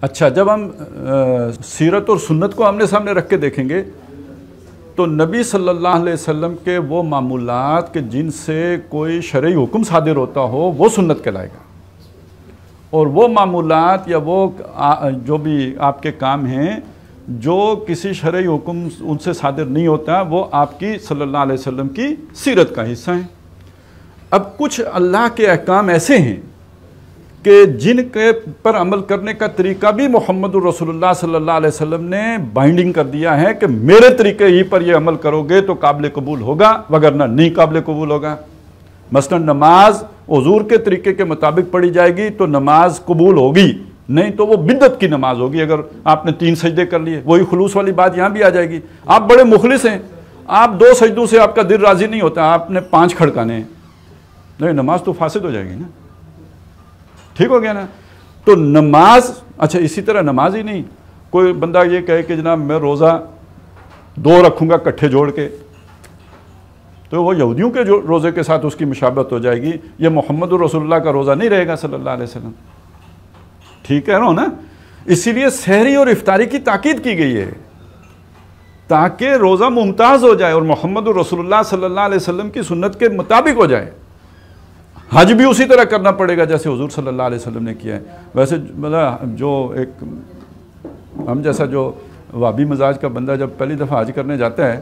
اچھا، جب ہم سیرت اور سنت کو آمنے سامنے رکھ کے دیکھیں گے تو نبی صلی اللہ علیہ وسلم کے وہ معمولات کہ جن سے کوئی شرعی حکم صادر ہوتا ہو وہ سنت کہلائے گا، اور وہ معمولات یا وہ جو بھی آپ کے کام ہیں جو کسی شرعی حکم ان سے صادر نہیں ہوتا وہ آپ کی صلی اللہ علیہ وسلم کی سیرت کا حصہ ہیں۔ اب کچھ اللہ کے احکام ایسے ہیں کہ جن کے پر عمل کرنے کا طریقہ بھی محمد الرسول اللہ صلی اللہ علیہ وسلم نے بائنڈنگ کر دیا ہے کہ میرے طریقے ہی پر یہ عمل کرو گے تو قابل قبول ہوگا، وگرنہ نہیں قابل قبول ہوگا۔ مثلا نماز حضور کے طریقے کے مطابق پڑھی جائے گی تو نماز قبول ہوگی، نہیں تو وہ بدعت کی نماز ہوگی۔ اگر آپ نے 3 سجدے کر لیے، وہی خلوص والی بات یہاں بھی آ جائے گی۔ آپ بڑے مخلص ہیں، آپ 2 سجدوں سے آپ کا دل راضی نہیں ہوتا، آپ نے 5 کھڑکانے ہیں، نہیں نماز تو فاسد ہو جائے گی نا، ٹھیک ہو گیا نا۔ تو نماز، اچھا اسی طرح نماز ہی نہیں، کوئی بندہ یہ کہے کہ جناب میں روزہ 2 رکھوں گا کٹھے جوڑ کے، تو وہ یہودیوں کے روزے کے ساتھ اس کی مشابہت ہو جائے گی، یہ محمد الرسول اللہ کا روزہ نہیں رہے گا صلی اللہ علیہ وسلم، ٹھیک ہے نا۔ اسی لیے سحری اور افطاری کی تاکید کی گئی ہے تاکہ روزہ ممتاز ہو جائے اور محمد الرسول اللہ صلی اللہ علیہ وسلم کی سنت کے مطابق ہو جائے۔ حج بھی اسی طرح کرنا پڑے گا جیسے حضور صلی اللہ علیہ وسلم نے کیا ہے۔ ویسے جو ایک ہم جیسا جو وابی مزاج کا بندہ جب پہلی دفعہ حج کرنے جاتا ہے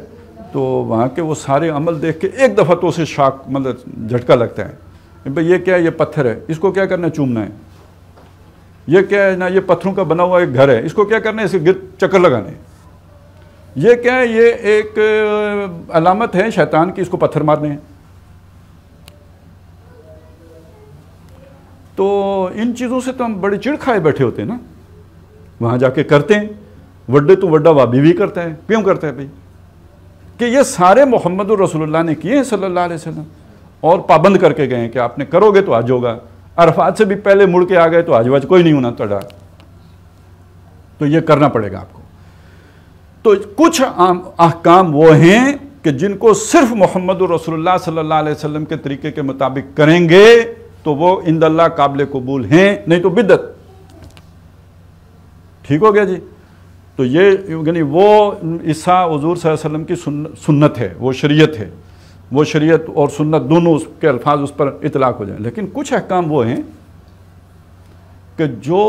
تو وہاں کے وہ سارے عمل دیکھ کے ایک دفعہ تو اسے شاک مطلب جھٹکا لگتا ہے، بھئی یہ کیا ہے، یہ پتھر ہے، اس کو کیا کرنا ہے، چومنا ہے، یہ کیا ہے نا، یہ پتھروں کا بنا ہوا ایک گھر ہے، اس کو کیا کرنا ہے، اس کے گرد چکر لگانے ہیں، یہ کیا ہے، یہ ایک علامت ہے شیطان کی، اس کو پتھر مارنے ہیں۔ تو ان چیزوں سے تو ہم بڑی چڑ کھائے بیٹھے ہوتے ہیں نا، وہاں جا کے کرتے ہیں، وڈے تو وڈا وابی بھی کرتا ہے، کیوں کرتا ہے بھائی؟ کہ یہ سارے محمد الرسول اللہ نے کیے ہیں صلی اللہ علیہ وسلم، اور پابند کر کے گئے ہیں کہ آپ نے کرو گے تو حج ہوگا، عرفات سے بھی پہلے مڑ کے آ گئے تو حج وج کوئی نہیں ہونا تڑا، تو یہ کرنا پڑے گا آپ کو۔ تو کچھ احکام وہ ہیں کہ جن کو صرف محمد الرسول اللہ صلی اللہ علیہ وسلم کے طریقے کے مطابق کریں گے تو وہ عند اللہ قابل قبول ہیں، نہیں تو بدعت، ٹھیک ہو گیا جی۔ تو یہ یعنی وہ عیسیٰ حضور صلی اللہ علیہ وسلم کی سنت ہے، وہ شریعت ہے، وہ شریعت اور سنت دونوں اس کے الفاظ اس پر اطلاق ہو جائیں۔ لیکن کچھ احکام وہ ہیں کہ جو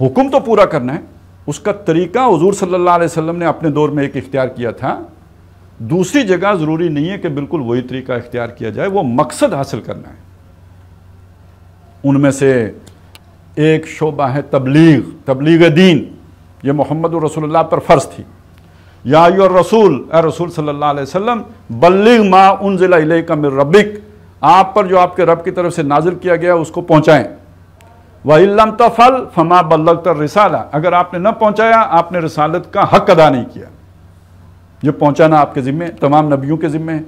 حکم تو پورا کرنا ہے، اس کا طریقہ حضور صلی اللہ علیہ وسلم نے اپنے دور میں ایک اختیار کیا تھا، دوسری جگہ ضروری نہیں ہے کہ بالکل وہی طریقہ اختیار کیا جائے، وہ مقصد حاصل کرنا ہے۔ ان میں سے ایک شعبہ ہے تبلیغ دین، یہ محمد الرسول اللہ پر فرض تھی۔ یا ایھا الرسول، اے رسول صلی اللہ علیہ وسلم، بلغ ما انزل الیک من ربک، آپ پر جو آپ کے رب کی طرف سے نازل کیا گیا اس کو پہنچائیں۔ وَإِن لَمْ تَفْعَلْ فَمَا بَلَّغْتَ الرِّسَالَةَ، اگر آپ نے نہ پہنچایا آپ نے رسالت کا حق ادا نہیں کیا۔ یہ پہنچانا آپ کے ذمہ، تمام نبیوں کے ذمہ ہے۔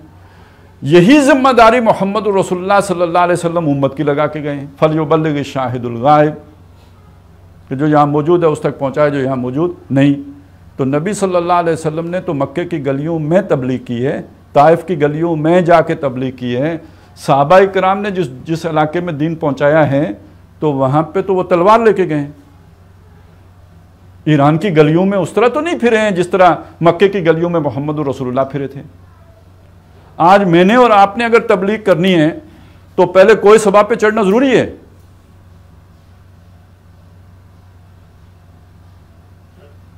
یہی ذمہ داری محمد الرسول اللہ صلی اللہ علیہ وسلم امت کی لگا کے گئے ہیں۔ فَلْيُبَلِّغِ الشَّاهِدُ الْغَائِبُ، کہ جو یہاں موجود ہے اس تک پہنچائے، جو یہاں موجود نہیں۔ تو نبی صلی اللہ علیہ وسلم نے تو مکے کی گلیوں میں تبلیغ کی ہے، طائف کی گلیوں میں جا کے تبلیغ کی ہے۔ صحابہ کرام نے جس علاقے میں دین پہنچایا ہے تو وہاں پہ تو وہ تلوار لے کے گئے ہیں۔ ایران کی گلیوں میں اس طرح تو نہیں پھرے ہیں جس طرح مکے کی گلیوں میں محمد الرسول اللہ پھرے تھے۔ آج میں نے اور آپ نے اگر تبلیغ کرنی ہے تو پہلے کوئی سبا پہ چڑھنا ضروری ہے؟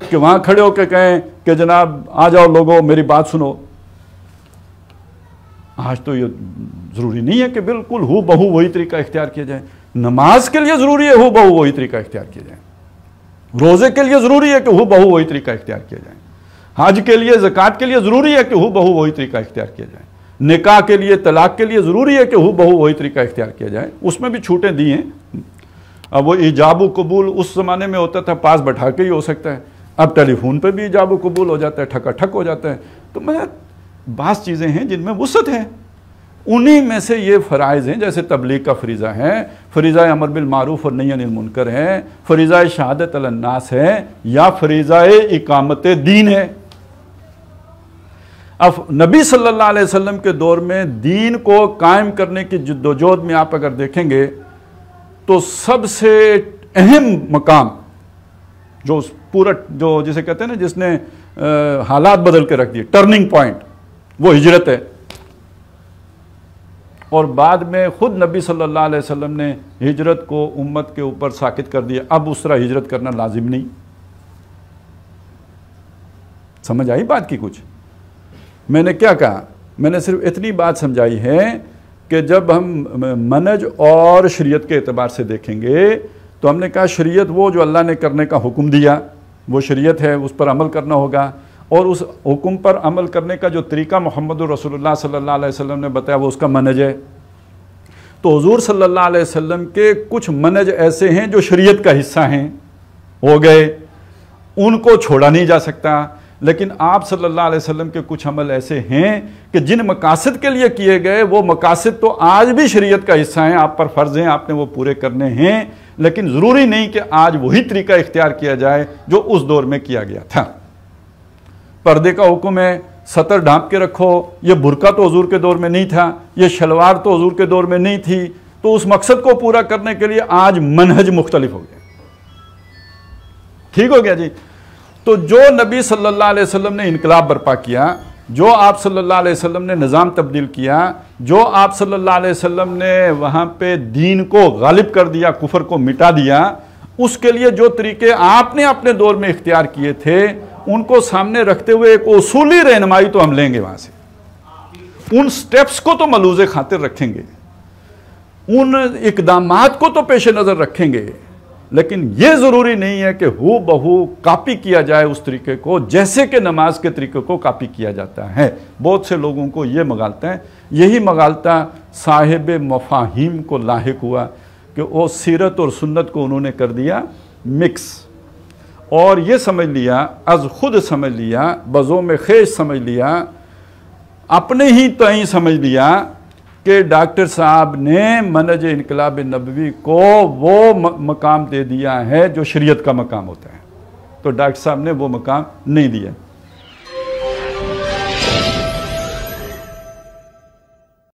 کہ وہاں کھڑے ہو کے کہیں کہ جناب آ جاؤ لوگوں میری بات سنو۔ آج تو یہ ضروری نہیں ہے کہ بالکل ہو بہو وہی طریقہ اختیار کیا جائے۔ نماز کے لیے ضروری ہے ہو بہو وہی طریقہ اختیار کیا جائے، روزے کے لیے ضروری ہے کہ ہو بہو وہی طریقہ اختیار کیا جائے، حج کے لیے زکوٰۃ کے لیے ضروری ہے کہ ہو بہو وہی طریقہ اختیار کیا جائے، نکاح کے لیے طلاق کے لیے ضروری ہے کہ ہو بہو وہی طریقہ اختیار کیا جائے۔ اس میں بھی چھوٹیں دی ہیں۔ اب وہ ایجاب و قبول اس زمانے میں ہوتا تھا پاس بٹھا کے ہی ہو سکتا ہے، اب ٹیلی فون پہ بھی ایجاب و قبول ہو جاتا ہے، ٹھکا ٹھک ہو جاتا ہے۔ تو بعض چیزیں ہیں جن میں وسعت ہے، انہی میں سے یہ فرائض ہیں، جیسے تبلیغ کا فریضہ ہے، فریضہ امر بالمعروف اور نہی عن المنکر ہے، فریضہ شہادت علی الناس ہے، یا فریضہ اقامت دین ہے۔ اب نبی صلی اللہ علیہ وسلم کے دور میں دین کو قائم کرنے کی جدوجہد میں آپ اگر دیکھیں گے تو سب سے اہم مقام جو پورا جو جسے کہتے ہیں نا جس نے حالات بدل کے رکھ دیے، ٹرننگ پوائنٹ، وہ ہجرت ہے. اور بعد میں خود نبی صلی اللہ علیہ وسلم نے ہجرت کو امت کے اوپر ساقط کر دیا. اب اس طرح ہجرت کرنا لازم نہیں. سمجھ آئی بات کی کچھ؟ میں نے کیا کہا؟ میں نے صرف اتنی بات سمجھائی ہے کہ جب ہم منہج اور شریعت کے اعتبار سے دیکھیں گے تو ہم نے کہا شریعت وہ جو اللہ نے کرنے کا حکم دیا وہ شریعت ہے، اس پر عمل کرنا ہوگا، اور اس حکم پر عمل کرنے کا جو طریقہ محمد رسول اللہ صلی اللہ علیہ وسلم نے بتایا وہ اس کا منہج ہے. تو حضور صلی اللہ علیہ وسلم کے کچھ منہج ایسے ہیں جو شریعت کا حصہ ہیں، ہو گئے، ان کو چھوڑا نہیں جا سکتا. لیکن آپ صلی اللہ علیہ وسلم کے کچھ عمل ایسے ہیں کہ جن مقاصد کے لیے کیے گئے وہ مقاصد تو آج بھی شریعت کا حصہ ہیں، آپ پر فرض ہیں، آپ نے وہ پورے کرنے ہیں. لیکن ضروری نہیں کہ آج وہی طریقہ اختیار کیا جائے جو اس دور میں کیا گیا تھا. پردے کا حکم ہے، سطر ڈھانپ کے رکھو. یہ برقع تو حضور کے دور میں نہیں تھا، یہ شلوار تو حضور کے دور میں نہیں تھی. تو اس مقصد کو پورا کرنے کے لیے آج منہج مختلف ہو گیا. ٹھیک ہو گیا جی؟ تو جو نبی صلی اللہ علیہ وسلم نے انقلاب برپا کیا، جو آپ صلی اللہ علیہ وسلم نے نظام تبدیل کیا، جو آپ صلی اللہ علیہ وسلم نے وہاں پہ دین کو غالب کر دیا، کفر کو مٹا دیا، اس کے لیے جو طریقے آپ نے اپنے دور میں اختیار کیے تھے ان کو سامنے رکھتے ہوئے ایک اصولی رہنمائی تو ہم لیں گے وہاں سے. ان سٹیپس کو تو ملوز خاطر رکھیں گے، ان اقدامات کو تو پیش نظر رکھیں گے، لیکن یہ ضروری نہیں ہے کہ ہو بہو کاپی کیا جائے اس طریقے کو جیسے کہ نماز کے طریقے کو کاپی کیا جاتا ہے. بہت سے لوگوں کو یہ مغالطہ ہے. یہی مغالطہ صاحب مفاہیم کو لاحق ہوا کہ وہ سیرت اور سنت کو انہوں نے کر دیا مکس، اور یہ سمجھ لیا، از خود سمجھ لیا، بزوم خیش سمجھ لیا، اپنے ہی تئیں سمجھ لیا کہ ڈاکٹر صاحب نے منہج انقلاب نبوی کو وہ مقام دے دیا ہے جو شریعت کا مقام ہوتا ہے. تو ڈاکٹر صاحب نے وہ مقام نہیں دیا.